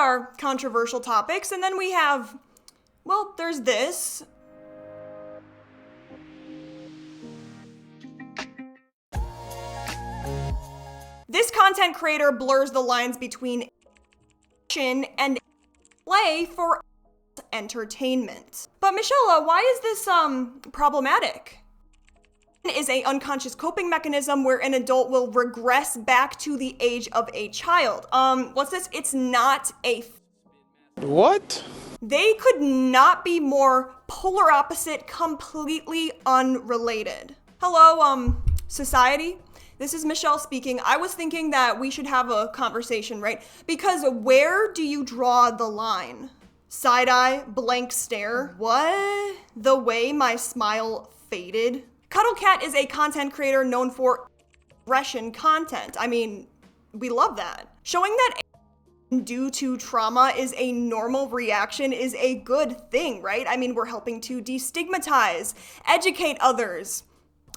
are controversial topics. And then we have, well, there's this. This content creator blurs the lines between action and play for entertainment. But Michelle, why is this problematic? Is a unconscious coping mechanism where an adult will regress back to the age of a child. What's this? It's not a What? They could not be more polar opposite, completely unrelated. Hello, society? This is Michelle speaking. I was thinking that we should have a conversation, right? Because where do you draw the line? Side eye, blank stare. What? The way my smile faded? Kuddlekatt is a content creator known for regression content. I mean, we love that. Showing that due to trauma is a normal reaction is a good thing, right? I mean, we're helping to destigmatize, educate others,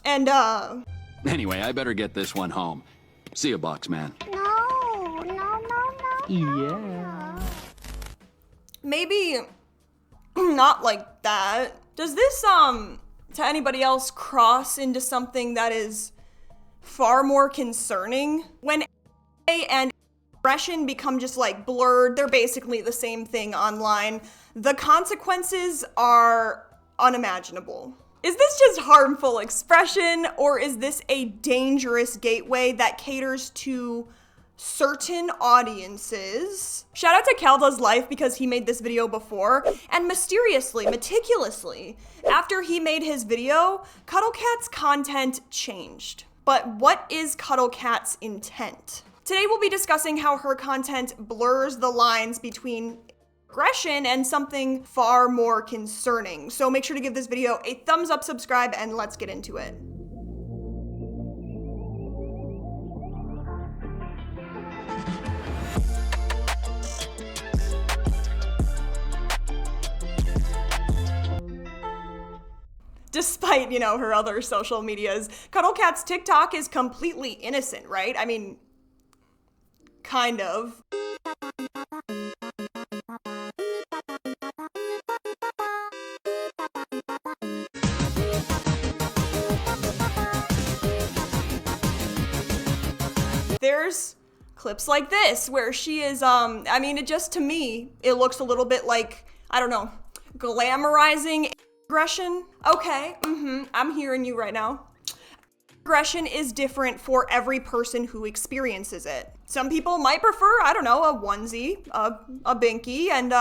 and Anyway, I better get this one home. See you, box man. No. Yeah. maybe not like that. Does this, to anybody else, cross into something that is far more concerning? When and regression become just like blurred, they're basically the same thing online. The consequences are unimaginable. Is this just harmful expression, or is this a dangerous gateway that caters to certain audiences? Shout out to Calda's Life because he made this video before, and mysteriously, meticulously, after he made his video, Kuddlekatt's content changed. But what is Kuddlekatt's intent? Today we'll be discussing how her content blurs the lines between regression and something far more concerning. So make sure to give this video a thumbs up, subscribe, and let's get into it. Despite, you know, her other social medias, Kuddlekatt's TikTok is completely innocent, right? I mean, kind of. There's clips like this where she is, I mean, it just, to me, it looks a little bit like, I don't know, glamorizing aggression. Okay, I'm hearing you right now. Aggression is different for every person who experiences it. Some people might prefer, I don't know, a onesie, a binky, and,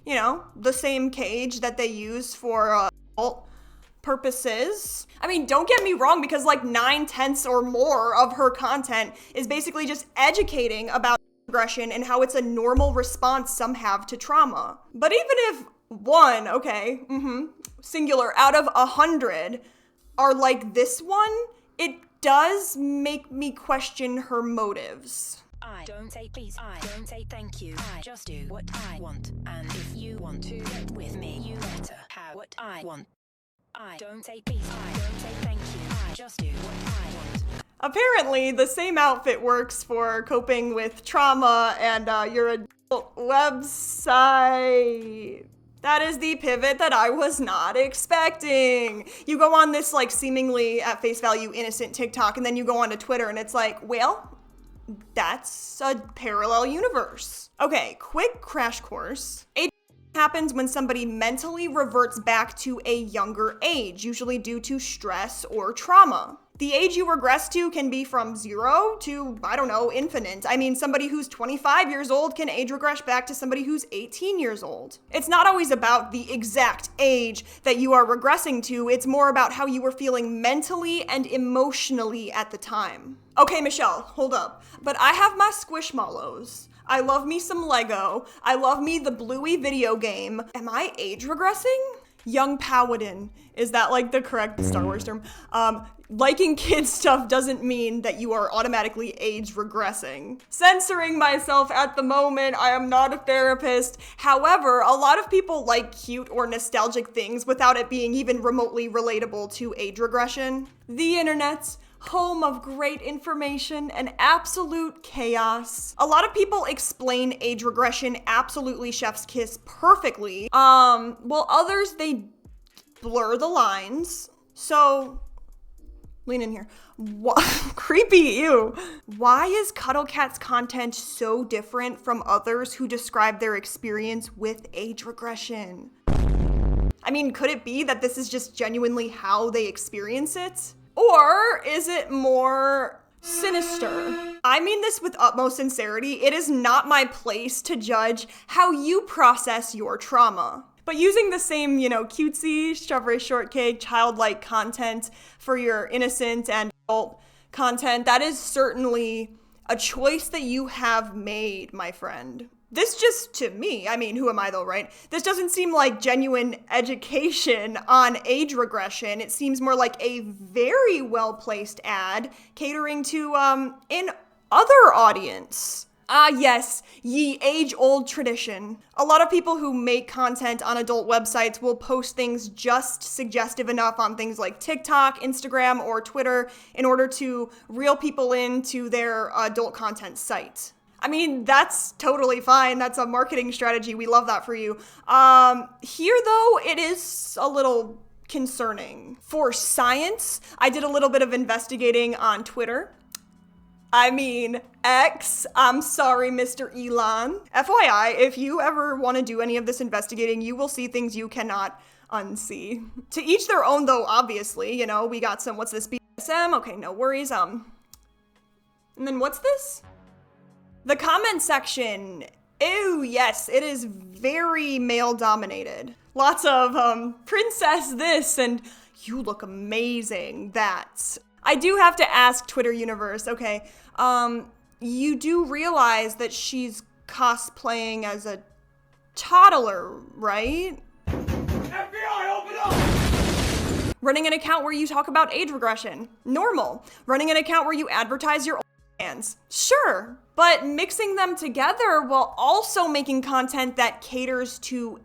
you know, the same cage that they use for adult purposes. I mean, don't get me wrong, because like 9/10 or more of her content is basically just educating about aggression and how it's a normal response some have to trauma. But even if one, okay, singular, out of 100 are like this one, it does make me question her motives. I don't say please, I don't say thank you, I just do what I want, and if you want to get with me, you better have what I want. I don't say please, I don't say thank you, I just do what I want. Apparently, the same outfit works for coping with trauma and your adult website. That is the pivot that I was not expecting. You go on this like seemingly at face value innocent TikTok, and then you go onto Twitter and it's like, well, that's a parallel universe. Okay, quick crash course. Age happens when somebody mentally reverts back to a younger age, usually due to stress or trauma. The age you regress to can be from 0 to, I don't know, infinite. I mean, somebody who's 25 years old can age regress back to somebody who's 18 years old. It's not always about the exact age that you are regressing to, it's more about how you were feeling mentally and emotionally at the time. Okay, Michelle, hold up. But I have my Squishmallows. I love me some Lego. I love me the Bluey video game. Am I age regressing? Young Paladin. Is that like the correct Star Wars term? Liking kids stuff doesn't mean that you are automatically age regressing. Censoring myself at the moment, I am not a therapist. However, a lot of people like cute or nostalgic things without it being even remotely relatable to age regression. The internet's home of great information and absolute chaos. A lot of people explain age regression absolutely chef's kiss perfectly, while others, they blur the lines. So, lean in here. Creepy, ew. Why is Kuddlekatt's content so different from others who describe their experience with age regression? I mean, could it be that this is just genuinely how they experience it? Or is it more sinister? I mean this with utmost sincerity. It is not my place to judge how you process your trauma. But using the same, cutesy, strawberry shortcake, childlike content for your innocent and adult content, that is certainly a choice that you have made, my friend. This just, to me, I mean, who am I though, right? This doesn't seem like genuine education on age regression. It seems more like a very well-placed ad catering to an other audience. Ah, yes, ye age-old tradition. A lot of people who make content on adult websites will post things just suggestive enough on things like TikTok, Instagram, or Twitter in order to reel people into their adult content site. I mean, that's totally fine. That's a marketing strategy. We love that for you. Here, though, it is a little concerning. For science, I did a little bit of investigating on Twitter. I mean, X, I'm sorry, Mr. Elon. FYI, if you ever want to do any of this investigating, you will see things you cannot unsee. To each their own, though, obviously. We got some, what's this, BSM? Okay, no worries. And then what's this? The comment section. Ew, yes, it is very male-dominated. Lots of, princess this, and you look amazing, that. I do have to ask Twitter universe, okay, you do realize that she's cosplaying as a toddler, right? FBI, open up! Running an account where you talk about age regression, normal. Running an account where you advertise your OnlyFans, sure. But mixing them together while also making content that caters to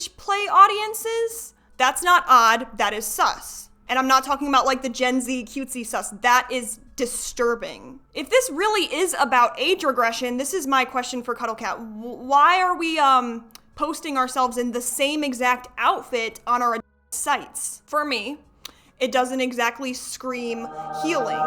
age play audiences, that's not odd, that is sus. And I'm not talking about like the Gen Z cutesy sus. That is disturbing. If this really is about age regression, this is my question for Kuddlekatt. Why are we posting ourselves in the same exact outfit on our sites? For me, it doesn't exactly scream healing.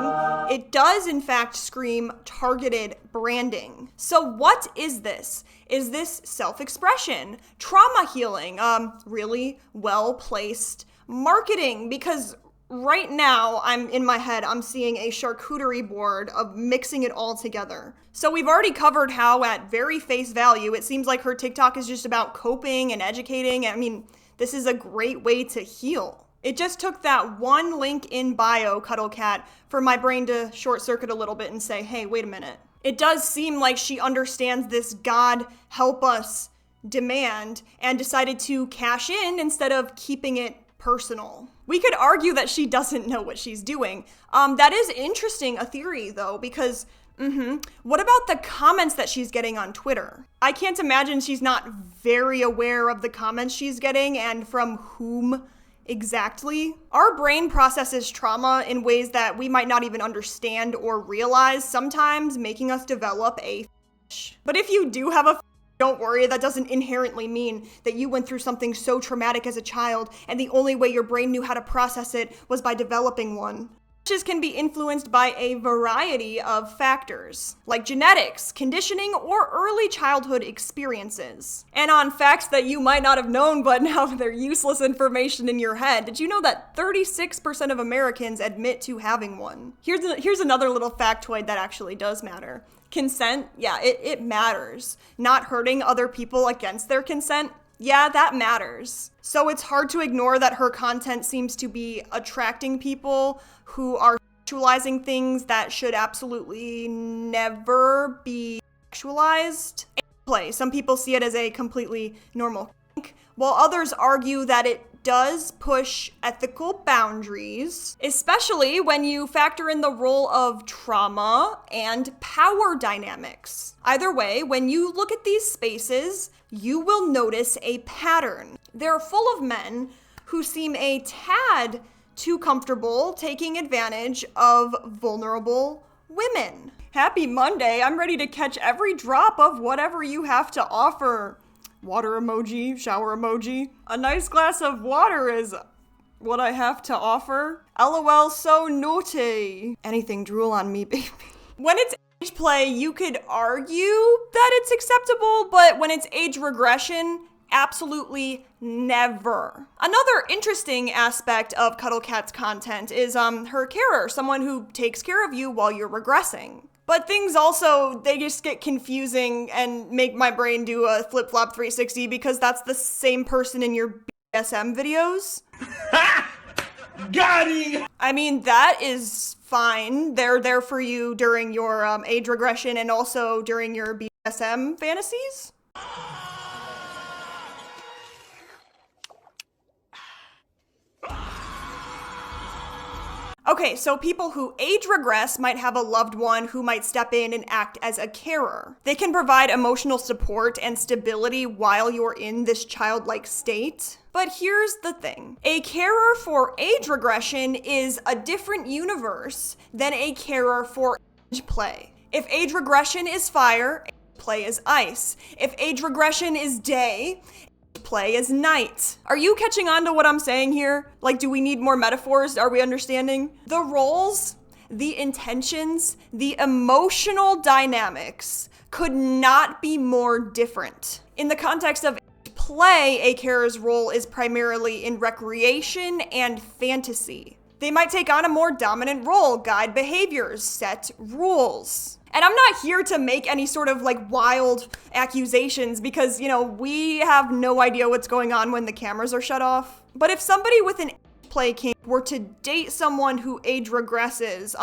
It does in fact scream targeted branding. So what is this? Is this self-expression, trauma healing, really well-placed marketing? Because right now, in my head, I'm seeing a charcuterie board of mixing it all together. So we've already covered how at very face value, it seems like her TikTok is just about coping and educating. I mean, this is a great way to heal. It just took that one link in bio, Kuddlekatt, for my brain to short circuit a little bit and say, hey, wait a minute. It does seem like she understands this God help us demand and decided to cash in instead of keeping it personal. We could argue that she doesn't know what she's doing. That is interesting, a theory though, because what about the comments that she's getting on Twitter? I can't imagine she's not very aware of the comments she's getting and from whom exactly. Our brain processes trauma in ways that we might not even understand or realize, sometimes making us develop a But if you do have a don't worry, that doesn't inherently mean that you went through something so traumatic as a child and the only way your brain knew how to process it was by developing one. Fetishes can be influenced by a variety of factors, like genetics, conditioning, or early childhood experiences. And on facts that you might not have known, but now they're useless information in your head, did you know that 36% of Americans admit to having one? Here's another little factoid that actually does matter. Consent, yeah, it matters. Not hurting other people against their consent, yeah, that matters. So it's hard to ignore that her content seems to be attracting people who are sexualizing things that should absolutely never be sexualized. Play. Some people see it as a completely normal kink, while others argue that it does push ethical boundaries, especially when you factor in the role of trauma and power dynamics. Either way, when you look at these spaces, you will notice a pattern. They're full of men who seem a tad too comfortable taking advantage of vulnerable women. Happy Monday. I'm ready to catch every drop of whatever you have to offer. Water emoji, shower emoji. A nice glass of water is what I have to offer. LOL, so naughty. Anything drool on me, baby. When it's age play, you could argue that it's acceptable, but when it's age regression, absolutely never. Another interesting aspect of Kuddlekatt's content is her carer, someone who takes care of you while you're regressing. But things also, they just get confusing and make my brain do a flip-flop 360 because that's the same person in your BSM videos. Got him! I mean, that is fine. They're there for you during your age regression and also during your BSM fantasies. Okay, so people who age regress might have a loved one who might step in and act as a carer. They can provide emotional support and stability while you're in this childlike state. But here's the thing. A carer for age regression is a different universe than a carer for age play. If age regression is fire, age play is ice. If age regression is day, play is night. Are you catching on to what I'm saying here? Like, do we need more metaphors? Are we understanding? The roles, the intentions, the emotional dynamics could not be more different. In the context of play, a carer's role is primarily in recreation and fantasy. They might take on a more dominant role, guide behaviors, set rules. And I'm not here to make any sort of like wild accusations because, we have no idea what's going on when the cameras are shut off. But if somebody with an age play kink were to date someone who age regresses,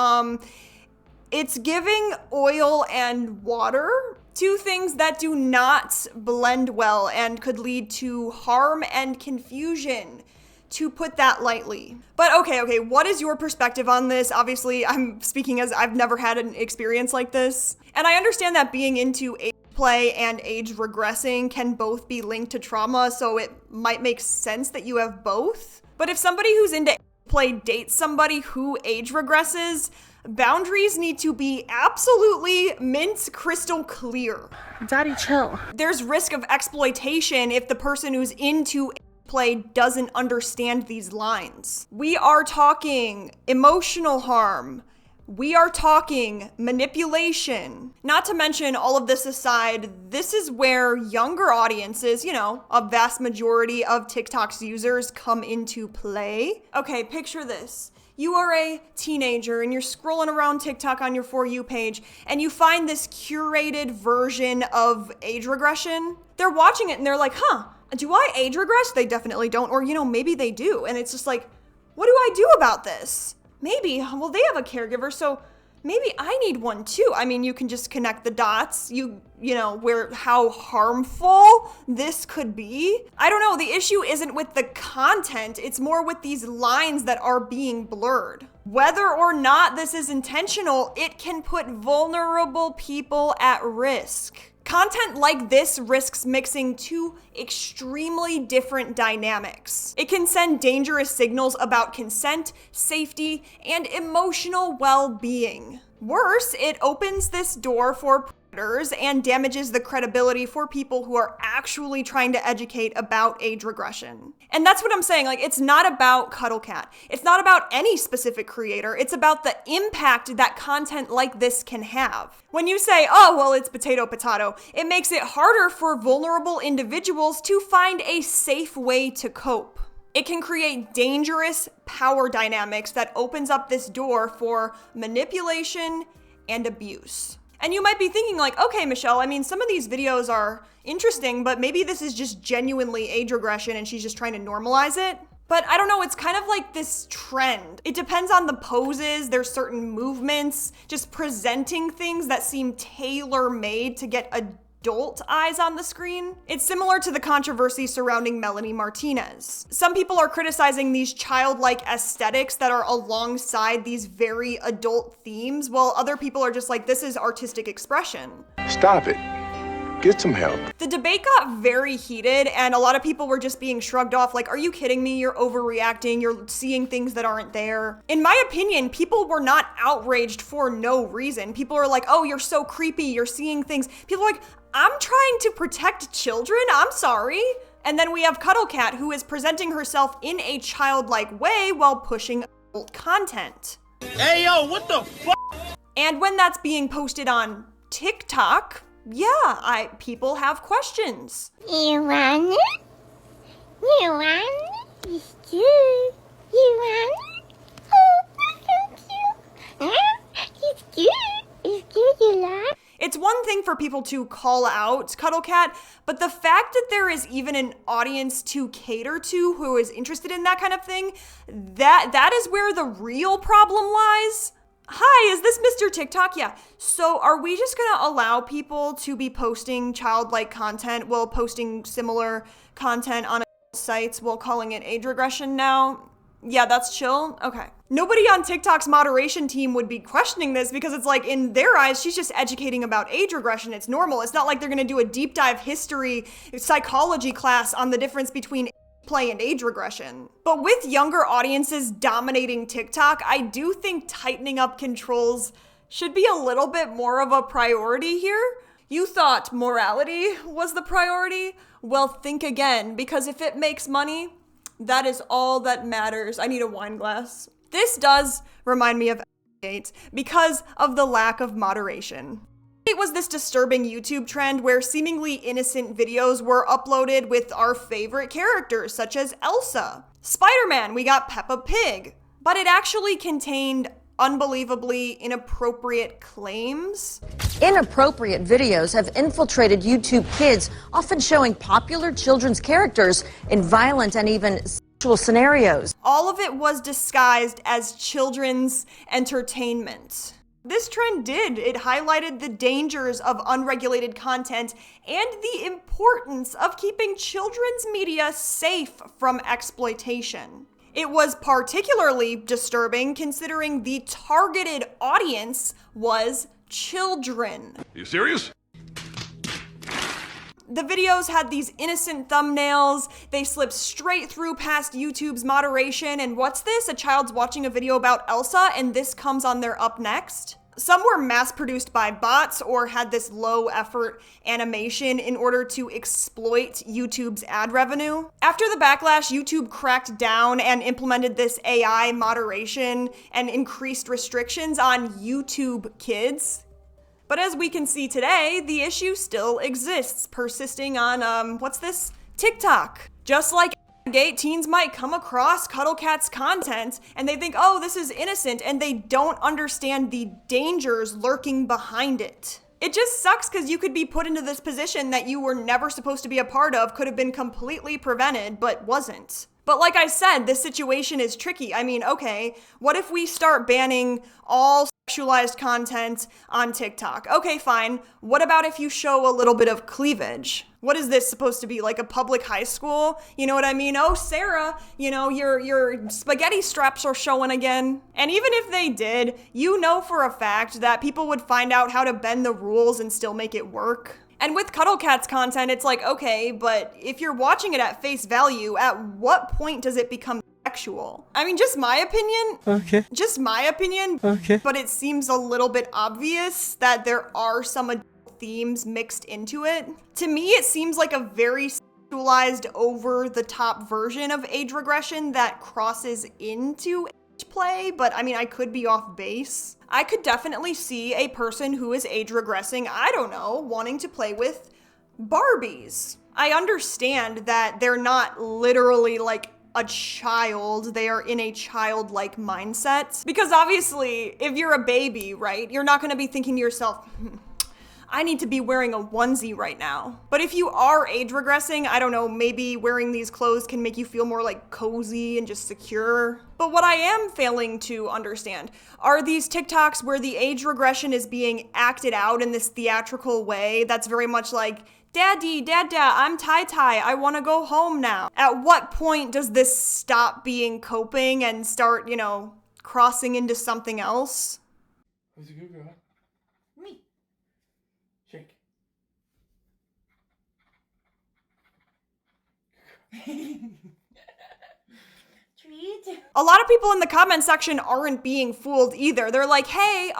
it's giving oil and water, two things that do not blend well and could lead to harm and confusion, to put that lightly. But okay, what is your perspective on this? Obviously, I'm speaking as I've never had an experience like this. And I understand that being into age play and age regressing can both be linked to trauma, so it might make sense that you have both. But if somebody who's into age play dates somebody who age regresses, boundaries need to be absolutely mint crystal clear. Daddy, chill. There's risk of exploitation if the person who's into play doesn't understand these lines. We are talking emotional harm. We are talking manipulation. Not to mention, all of this aside, this is where younger audiences, a vast majority of TikTok's users come into play. Okay, picture this. You are a teenager and you're scrolling around TikTok on your For You page and you find this curated version of age regression. They're watching it and they're like, do I age regress? They definitely don't. Or, maybe they do. And it's just like, what do I do about this? Maybe, well, they have a caregiver, so maybe I need one too. I mean, you can just connect the dots, how harmful this could be. I don't know, the issue isn't with the content, it's more with these lines that are being blurred. Whether or not this is intentional, it can put vulnerable people at risk. Content like this risks mixing two extremely different dynamics. It can send dangerous signals about consent, safety, and emotional well-being. Worse, it opens this door for predators and damages the credibility for people who are actually trying to educate about age regression. And that's what I'm saying, it's not about Kuddlekatt. It's not about any specific creator. It's about the impact that content like this can have. When you say, it's potato, it makes it harder for vulnerable individuals to find a safe way to cope. It can create dangerous power dynamics that opens up this door for manipulation and abuse. And you might be thinking okay, Michelle, some of these videos are interesting, but maybe this is just genuinely age regression and she's just trying to normalize it. But I don't know, it's kind of like this trend. It depends on the poses, there's certain movements, just presenting things that seem tailor-made to get adult eyes on the screen. It's similar to the controversy surrounding Melanie Martinez. Some people are criticizing these childlike aesthetics that are alongside these very adult themes, while other people are just like, this is artistic expression. Stop it. get some help. The debate got very heated and a lot of people were just being shrugged off like, are you kidding me? You're overreacting. You're seeing things that aren't there. In my opinion, people were not outraged for no reason. People are like, oh, you're so creepy. You're seeing things. People are like, I'm trying to protect children. I'm sorry. And then we have Kuddlekatt, who is presenting herself in a childlike way while pushing adult content. Hey, yo, what the fuck? And when that's being posted on TikTok, yeah, people have questions. You want it? You want it? It's cute. You want it? Oh, so cute. It's cute. It's cute, you like? It's one thing for people to call out Kuddlekatt, but the fact that there is even an audience to cater to who is interested in that kind of thing, that is where the real problem lies. Hi, is this Mr. TikTok? Yeah. So are we just gonna allow people to be posting childlike content while posting similar content on sites while calling it age regression now? Yeah, that's chill? Okay. Nobody on TikTok's moderation team would be questioning this because it's like, in their eyes, she's just educating about age regression. It's normal. It's not like they're gonna do a deep dive history, psychology class on the difference between play and age regression. But with younger audiences dominating TikTok, I do think tightening up controls should be a little bit more of a priority here. You thought morality was the priority? Well, think again, because if it makes money, that is all that matters. I need a wine glass. This does remind me of Gate because of the lack of moderation. It was this disturbing YouTube trend where seemingly innocent videos were uploaded with our favorite characters, such as Elsa. Spider-Man, we got Peppa Pig. But it actually contained unbelievably inappropriate claims. Inappropriate videos have infiltrated YouTube Kids, often showing popular children's characters in violent and even sexual scenarios. All of it was disguised as children's entertainment. This trend it highlighted the dangers of unregulated content and the importance of keeping children's media safe from exploitation. It was particularly disturbing considering the targeted audience was children. Are you serious? The videos had these innocent thumbnails, they slipped straight through past YouTube's moderation, and what's this? A child's watching a video about Elsa and this comes on their up next? Some were mass-produced by bots or had this low-effort animation in order to exploit YouTube's ad revenue. After the backlash, YouTube cracked down and implemented this AI moderation and increased restrictions on YouTube Kids. But as we can see today, the issue still exists, persisting on, what's this? TikTok. Just like Gate, teens might come across Kuddlekatt's content and they think, oh, this is innocent, and they don't understand the dangers lurking behind it. It just sucks because you could be put into this position that you were never supposed to be a part of, could have been completely prevented, but wasn't. But like I said, this situation is tricky. I mean, okay, what if we start banning all sexualized content on TikTok? Okay, fine. What about if you show a little bit of cleavage? What is this supposed to be, like a public high school? You know what I mean? Oh, Sarah, you know, your spaghetti straps are showing again. And even if they did, you know for a fact that people would find out how to bend the rules and still make it work. And with Kuddlekatt's content, it's like, okay, but if you're watching it at face value, at what point does it become sexual? I mean, just my opinion. Okay. Just my opinion. Okay. But it seems a little bit obvious that there are some adult themes mixed into it. To me, it seems like a very sexualized, over-the-top version of age regression that crosses into age play, but I mean, I could be off base. I could definitely see a person who is age regressing, I don't know, wanting to play with Barbies. I understand that they're not literally like a child, they are in a childlike mindset. Because obviously, if you're a baby, right, you're not gonna be thinking to yourself, I need to be wearing a onesie right now. But if you are age regressing, I don't know, maybe wearing these clothes can make you feel more like cozy and just secure. But what I am failing to understand are these TikToks where the age regression is being acted out in this theatrical way that's very much like, Daddy, Dada, I'm Ty-Ty, I wanna go home now. At what point does this stop being coping and start, you know, crossing into something else? Who's a good girl? Me. Shake. A lot of people in the comment section aren't being fooled either. They're like, hey,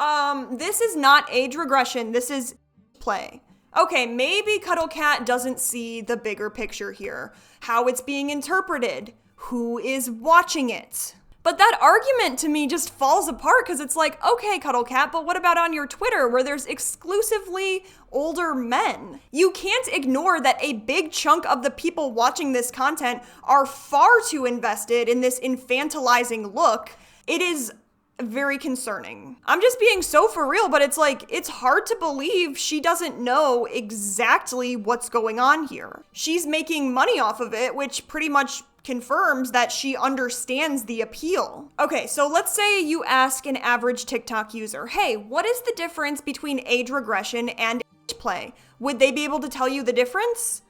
this is not age regression, this is play. Okay, maybe Kuddlekatt doesn't see the bigger picture here, how it's being interpreted, who is watching it. But that argument to me just falls apart because it's like, okay, Kuddlekatt, but what about on your Twitter where there's exclusively older men? You can't ignore that a big chunk of the people watching this content are far too invested in this infantilizing look. It is very concerning. I'm just being so for real, but it's like, it's hard to believe she doesn't know exactly what's going on here. She's making money off of it, which pretty much confirms that she understands the appeal. Okay, so let's say you ask an average TikTok user, hey, what is the difference between age regression and age play? Would they be able to tell you the difference?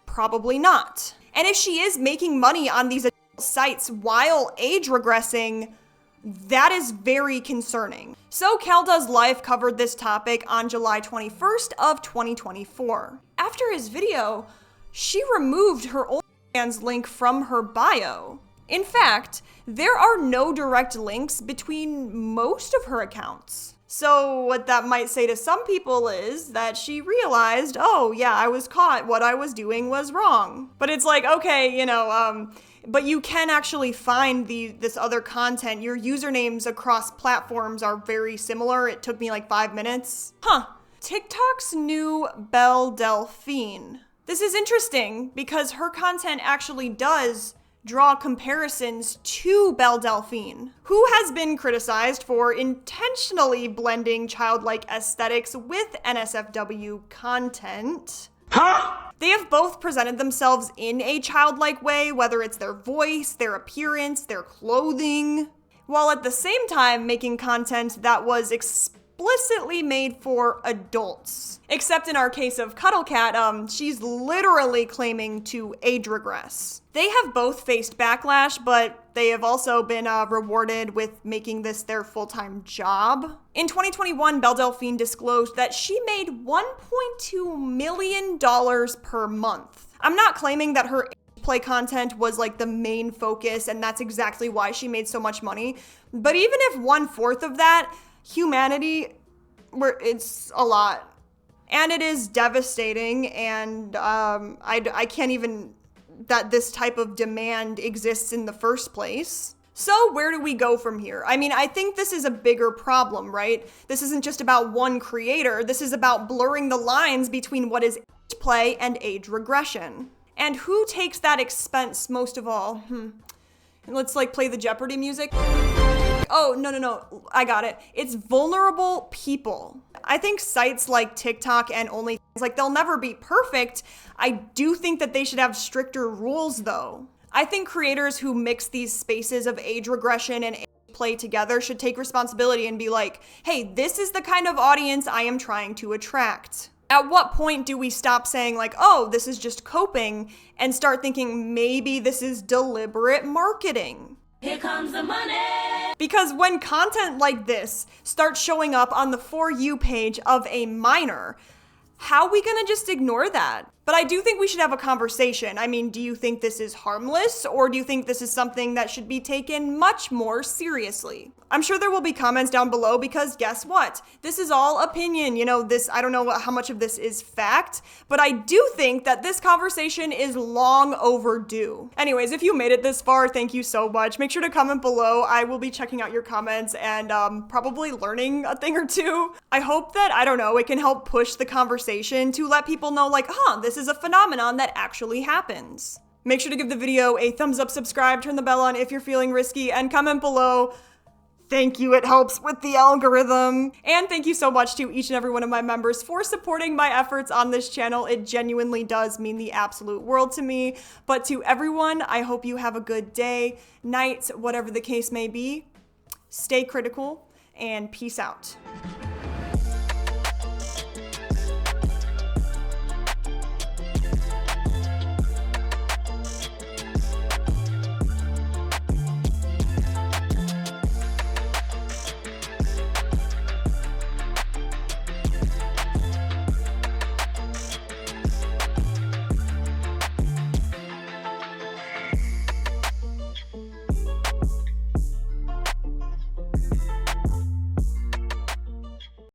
Probably not. And if she is making money on these sites while age regressing, that is very concerning. So Cal Does Life covered this topic on July 21st of 2024. After his video, she removed her OnlyFans link from her bio. In fact, there are no direct links between most of her accounts. So what that might say to some people is that she realized, oh yeah, I was caught, what I was doing was wrong. But it's like, okay, but you can actually find this other content. Your usernames across platforms are very similar. It took me like 5 minutes. TikTok's new Belle Delphine. This is interesting because her content actually does draw comparisons to Belle Delphine, who has been criticized for intentionally blending childlike aesthetics with NSFW content. They have both presented themselves in a childlike way, whether it's their voice, their appearance, their clothing, while at the same time making content that was explicitly made for adults. Except in our case of Kuddlekatt, she's literally claiming to age regress. They have both faced backlash, but they have also been rewarded with making this their full-time job. In 2021, Belle Delphine disclosed that she made $1.2 million per month. I'm not claiming that her play content was like the main focus and that's exactly why she made so much money, but even if 1/4 of that, humanity, it's a lot. And it is devastating, and I can't even that this type of demand exists in the first place. So where do we go from here? I mean, I think this is a bigger problem, right? This isn't just about one creator. This is about blurring the lines between what is age play and age regression. And who takes that expense most of all? Let's like play the Jeopardy music. Oh, no, I got it. It's vulnerable people. I think sites like TikTok and OnlyFans, like they'll never be perfect. I do think that they should have stricter rules though. I think creators who mix these spaces of age regression and age play together should take responsibility and be like, hey, this is the kind of audience I am trying to attract. At what point do we stop saying like, oh, this is just coping, and start thinking maybe this is deliberate marketing? Here comes the money! Because when content like this starts showing up on the For You page of a minor, how are we gonna just ignore that? But I do think we should have a conversation. I mean, do you think this is harmless, or do you think this is something that should be taken much more seriously? I'm sure there will be comments down below because guess what? This is all opinion. I don't know how much of this is fact, but I do think that this conversation is long overdue. Anyways, if you made it this far, thank you so much. Make sure to comment below. I will be checking out your comments and probably learning a thing or two. I hope that, it can help push the conversation to let people know like, this is a phenomenon that actually happens. Make sure to give the video a thumbs up, subscribe, turn the bell on if you're feeling risky, and comment below. Thank you, it helps with the algorithm. And thank you so much to each and every one of my members for supporting my efforts on this channel. It genuinely does mean the absolute world to me. But to everyone, I hope you have a good day, night, whatever the case may be. Stay critical, and peace out.